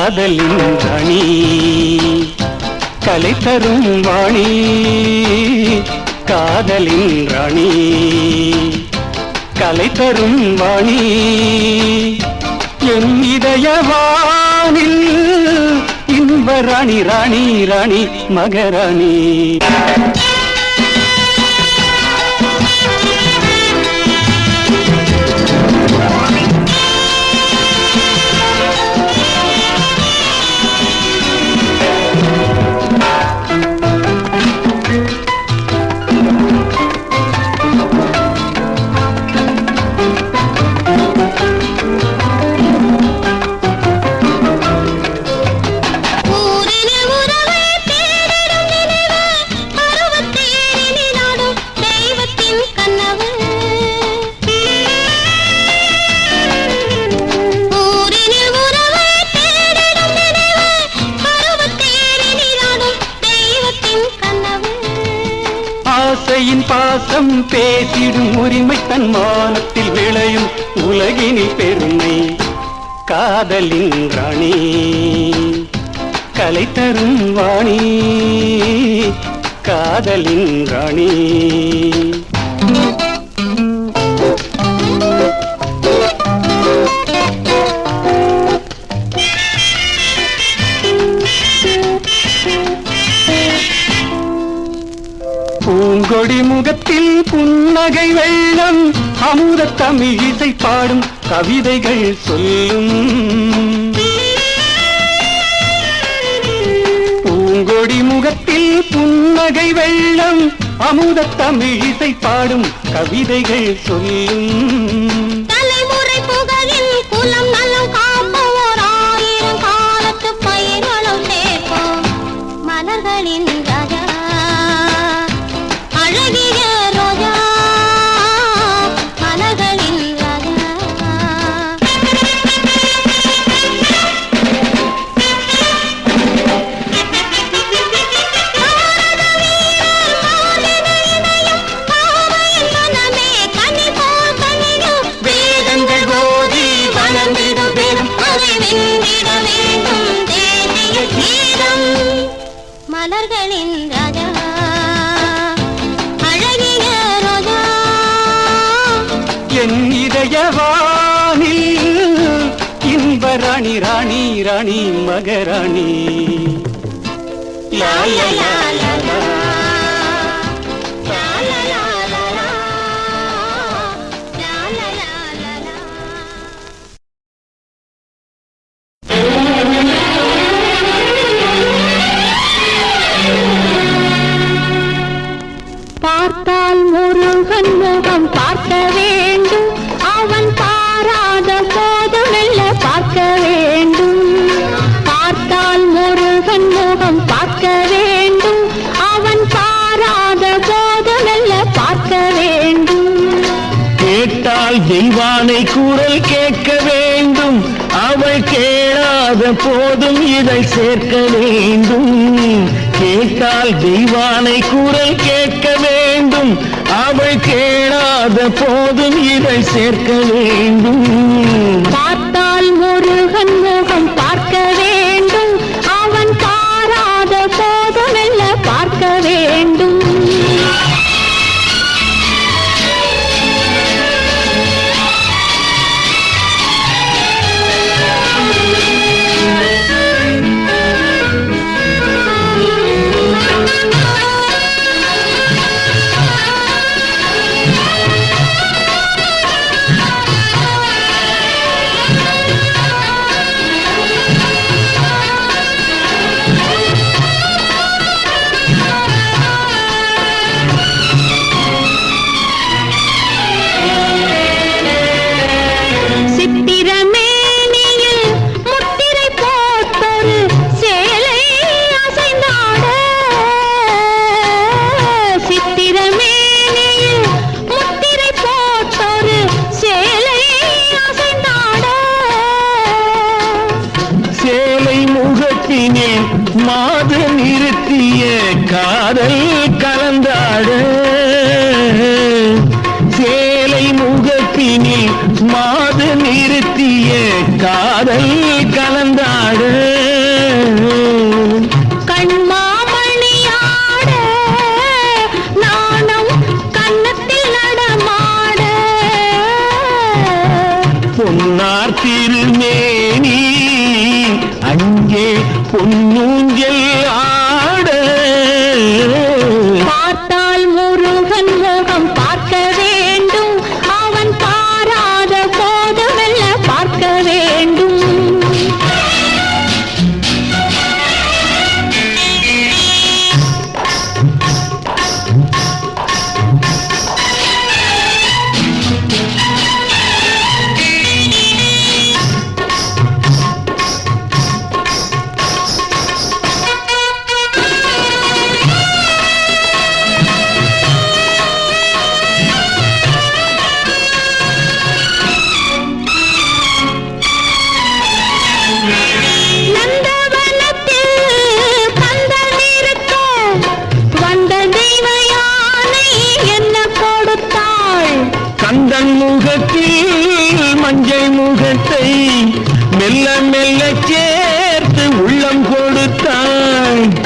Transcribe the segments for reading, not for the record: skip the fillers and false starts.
காதலின் ராணி கலை தரும் வாணி காதலின் ராணி கலை தரும் வாணி என் இதயவானில் இன்ப ராணி ராணி ராணி மகராணி ஆசையின் பாசம் பேசிடும் உரிமை தன்மானத்தில் விளையும் உலகினில் பெருமை காதலின் ராணி கலை தரும் வாணி காதலின் ராணி பூங்கொடி முகத்தில் புன்னகை வெள்ளம் அமுத தமிழ் இசை பாடும் கவிதைகள் சொல்லும் பூங்கொடி முகத்தில் புன்னகை வெள்ளம் அமுத தமிழ் இசை பாடும் கவிதைகள் சொல்லும் தலைமுறை புகழில் குலம் நலம் காப்போம் 1000 காலத்து பயிர்களும் சேர்ப்போம் மலர்களின் ராஜா மலர்களின் ராஜா அழகிய ரோஜா என் இதயவானில் இன்ப ராணி ராணி ராணி மகராணி லா லா லா லா லா பார்த்தால் முருகன் முகம் பார்க்க வேண்டும் அவன் பாராத போதுமெல்ல பார்க்க வேண்டும் பார்த்தால் முருகன் முகம் பார்க்க வேண்டும் அவன் பாராத போதுமெல்ல பார்க்க வேண்டும் கேட்டால் தெய்வானை குரல் கேட்க வேண்டும் அவள் கேளாத போதும் இதை சேர்க்க வேண்டும் கேட்டால் தெய்வானை குரல் கேட்க வேண்டும் அவள் கேளாத போதும் இதை சேர்க்க வேண்டும் பார்த்தால் முருகன் முகம் பார்க்க வேண்டும் அவன் பாராத போதுமெல்ல பார்க்க வேண்டும் மாது நிறுத்திய காதல் கலந்தாட சேலை முகத்தினில் மாது நிறுத்திய காதல் கலந்தாட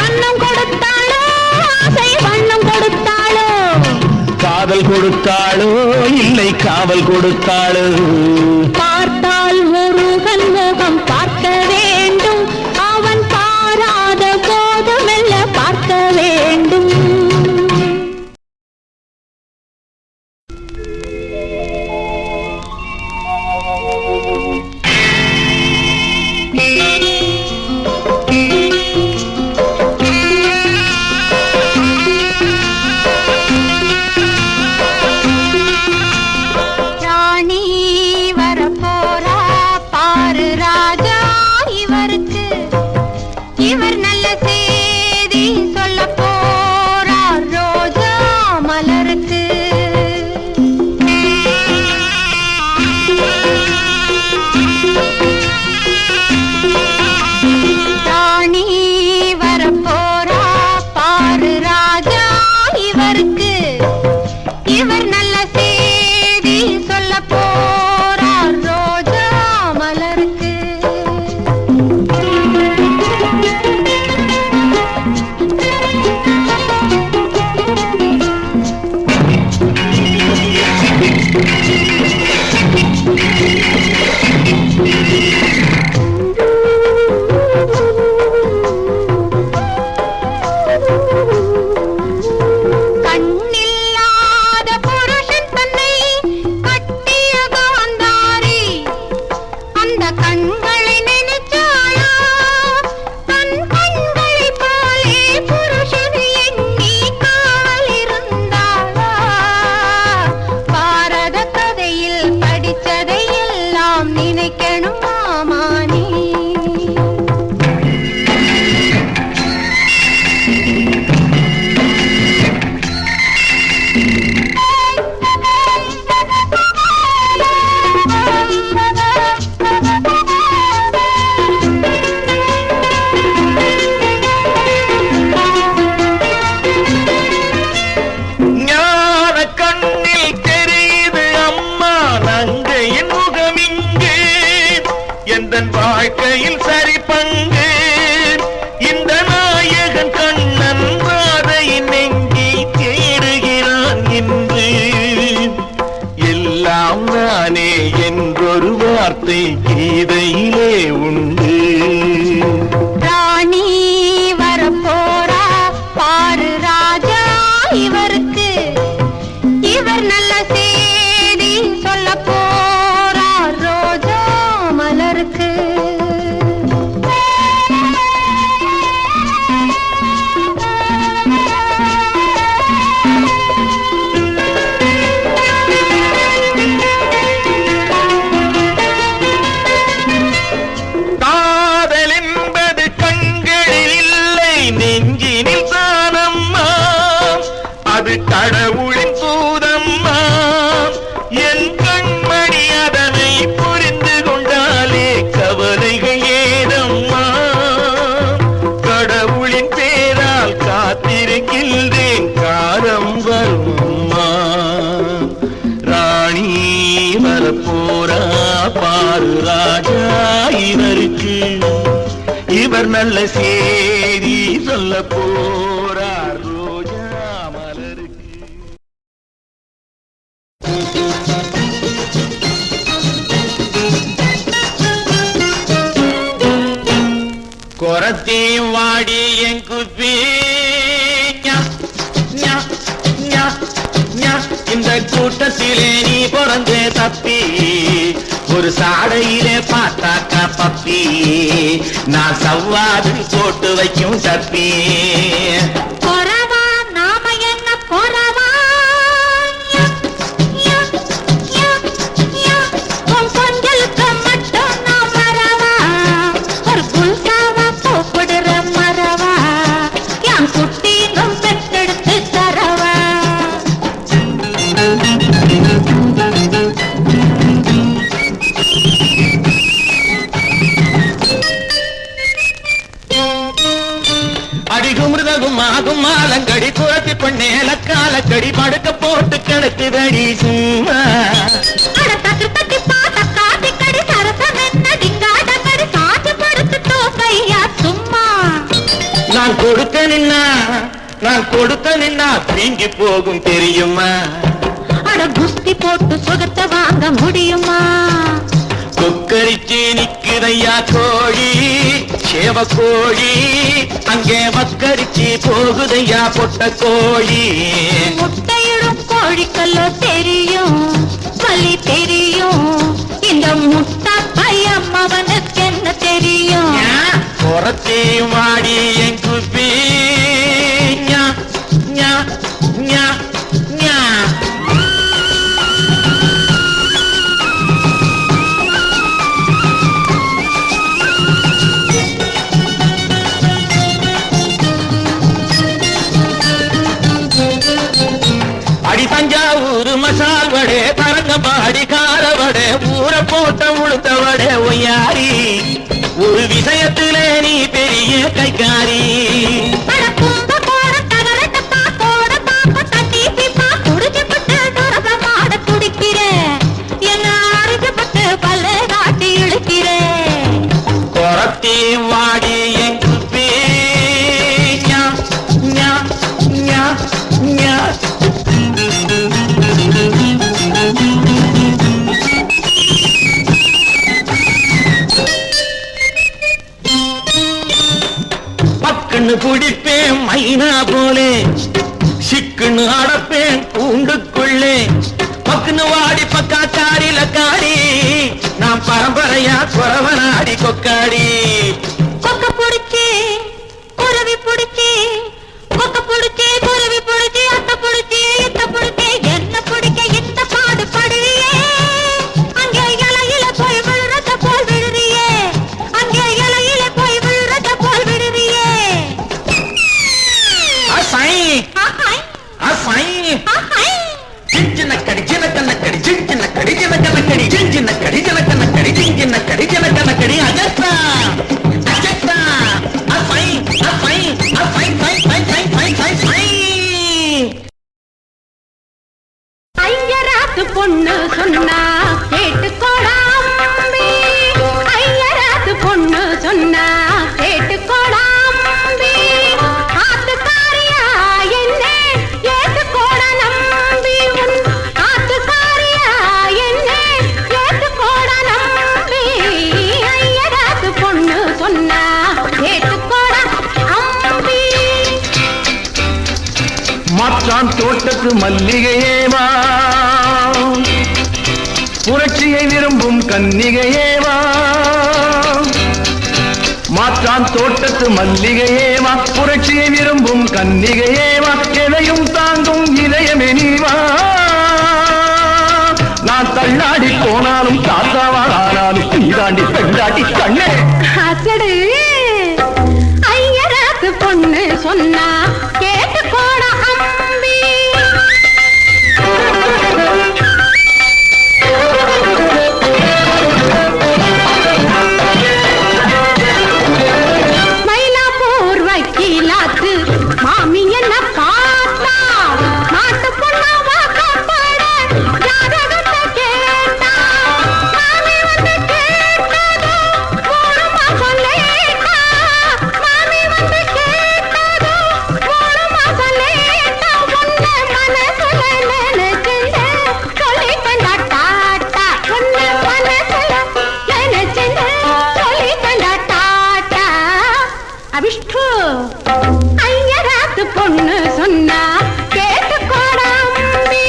அன்னம் கொடுத்தாளோ ஆசை வண்ணம் கொடுத்தாளோ காதல் கொடுத்தாளோ இல்லை காவல் கொடுத்தாளோ பார்த்தால் முருகன் முகம் பார்க்க வேண்டும் அவன் பாராத போதுமெல்ல பார்க்க வேண்டும் ராணி வரப்போரா பாரு ராஜா இவருக்கு இவர் நல்ல செய்தி சொல்ல போறார் ரோஜா மலருக்கு ராணி வரப்போரா பாரு ராஜா இவருக்கு இவர் நல்ல செய்தி சொல்ல போறார் ரோஜா மலருக்கு கண்ணில்லாத புருஷன் தன்னை கட்டிய காந்தாரி அந்த கண்களை நினைச்சாளா தன் கண்களை போலே புருஷன் எண்ணி காலிருந்தாளா பாரத கதையில் படித்ததை எல்லாம் நினைக்கணும் மாமானி ஞான கண்ணில் தெரியுது அம்மா நங்கையின் முகமிங்கு எந்தன் வாழ்க்கையில் சரி பங்கு இந்த நாயகன் கண்ணன் ராதையின் நெங்கி தேடுகிறான் என்று எல்லாம் நானே என்றொரு வார்த்தை கீதையிலே உண்டு ராணி வரப்போரா பாரு ராஜா இவருக்கு இவர் நல்ல செய்தி சொல்ல போறார் ரோஜா மலருக்கு காதல் என்பது கண்களில் இல்லை நெஞ்சினில் தானம்மா அது கடவுளின் தூதம்மா என் கண்மணி அதனை புரிந்து கொண்டாலே கவலைகள் ஏதம்மா கடவுளின் பேரால் காத்திருக்கின்றேன் காலம் வரும்மா ராணி வரப்போரா பாரு ராஜா இவருக்கு இவர் நல்ல சேதி சொல்ல போறார் ரோஜா மலருக்கு கொரத்தையும் வாடி என் குப்பி இந்த கூட்டத்திலே நீ பிறந்தே தப்பி ஒரு சாடையிலே பார்த்தாக்கா பப்பி நான் சவ்வாது போட்டு வைக்கும் தப்பி கொரவா நாம என்ன கொரவா உன் கொஞ்சலுக்கு மட்டும் நான் மறவா ஒரு குல்சாவா கூப்பிடுற மறவா என் குட்டினும் பெற்றெடுத்து தரவா அடிகுமிருதகும் ஆகும் மாலங்கடி குரத்தி பொன்னேலக்காலக்கடி படுக்க போட்டு கிடக்குதடி சும்மா தட்டு தட்டி பாத்த காட்டி கடி சரசம் என்ன டிங்காட கடி காட்டு படுத்து தோப்பையா சும்மா நான் கொடுக்க நின்னா தீங்கி போகும் தெரியுமா? அட குஸ்தி போட்டு சுகத்தை வாங்க முடியுமா? கொக்கரிச்சு நிக்குதையா கோழி, சேவ கோழி, அங்கே வக்கரிச்சு போகுதையா பொட்ட கோழி. முட்டையிடும் கோழிக்கல்ல தெரியும், பலி தெரியும், இந்த முட்டை பையன் அவனுக்கு என்ன தெரியும்? புறத்தே மாடி என் குப்பி அடி தஞ்சாவூர் மசால் வடை, தரங்கம்பாடி கார வடை, ஊற போட்ட உளுத்த வடை ஒய்யாரி, ஒரு விஷயத்துல நீ பெரிய கைக்காரி. குறத்தி வாடி என் குப்பி பக்குன்னு குடிப்பேன் மைனா போலே, சிக்குன்னு அடப்பேன் கூண்டுக்குள்ளே, பக்குன்னு வாடி பக்காக்காரில காடி, நான் பரம்பரையா குறவனாடி கொக்காடி. கொக்க புடிச்சி குருவி புடிச்சி, கொக்க புடிச்சி குருவி புடிச்சி, அத்த புடிச்சி இத்த புடிச்சி, என்ன பிடிக்க இந்த பாடு படுவியே, அங்கே இலையில போய் விழுறத போல் விழுறியே, அங்கே இலையில போய் விழுறத போல் விழுறியே. அசை ஆஹாய் அசை ஆஹாய் சின்னக்கடி சின்னக்கண்ணக்கடி சின்னக்கடி சின்னக்கண்ணக்கடி சின்னக்கடி சின்னக்கண்ணக்கடி சின்னக்கடி சின்னக்கண்ணக்கடி அஜஸ்தா அஜஸ்தா அசை அசை அசை சை சை சை சை சை சை. ஐயராத்து பொண்ணு சொன்னா கேட்டுக்கோடா அம்பி, ஐயராத்து பொண்ணு சொன்னா கேட்டுக்கோடா அம்பி, ஆத்துக்காரியா என்ன ஏத்துக்கோடா நம்பி, உன் ஆத்துக்காரியா என்ன ஏத்துக்கோடா நம்பி, ஐயராத்து பொண்ணு சொன்னா கேட்டுக்கோடா அம்பி. மாற்றான் தோட்டத்து மல்லிகையேவா, புரட்சியை விரும்பும் கன்னிகையேவா, மாற்றான் தோட்டத்து மல்லிகையேவா, புரட்சியை விரும்பும் கன்னிகையேவா, எதையும் தாங்கும் இதயமே நீவா. நான் தள்ளாடி போனாலும் தாத்தாவானாலும் நீதாண்டி பெண்டாட்டி கண்ணே. அசடு ஐயராத்து பொண்ணு சொன்னா கேட்டுக்கோடா அம்பி. மயிலாப்பூர் வக்கீலாத்து மாமி என்ன பார்த்தா, நாட்டு பொண்ணா வாக்கப்பட ஜாதகத்தை கேட்டா, மாமி வந்து கேட்டதோ ஒரு மாசம் லேட்டா, மாமி வந்து கேட்டதோ ஒரு மாசம் லேட்டா, உன்னை மனசுல நினைச்சுண்டு சொல்லிட்டேன்டா டாட்டா, உன்னை மனசுல நினைச்சுண்டு சொல்லிட்டேன்டா டாட்டா. அபிஷ்டு ஐயராத்து பொண்ணு சொன்னா கேட்டுக்கோடா அம்பி.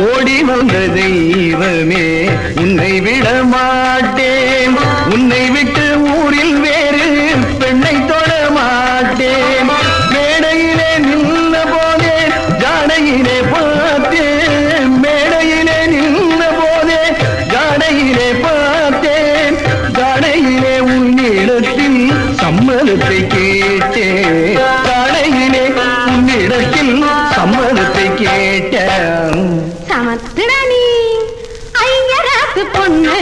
ஓடி வந்த தெய்வமே உன்னை விட மாட்டேன், உன்னை விட்டு ஊரில் வேறு பெண்ணை தொட மாட்டேன். மேடையிலே நின்ற போதே ஜாடையிலே பார்த்தேன், மேடையிலே நின்ற போதே ஜாடையிலே பார்த்தேன், ஜாடையிலே உன்னிடத்தில் சம்மதத்தை கேட்டேன், ஜாடையிலே உன்னிடத்தில் சம்மதத்தை கேட்டேன். சமத்துடனி ஐயராத்து பொண்ணு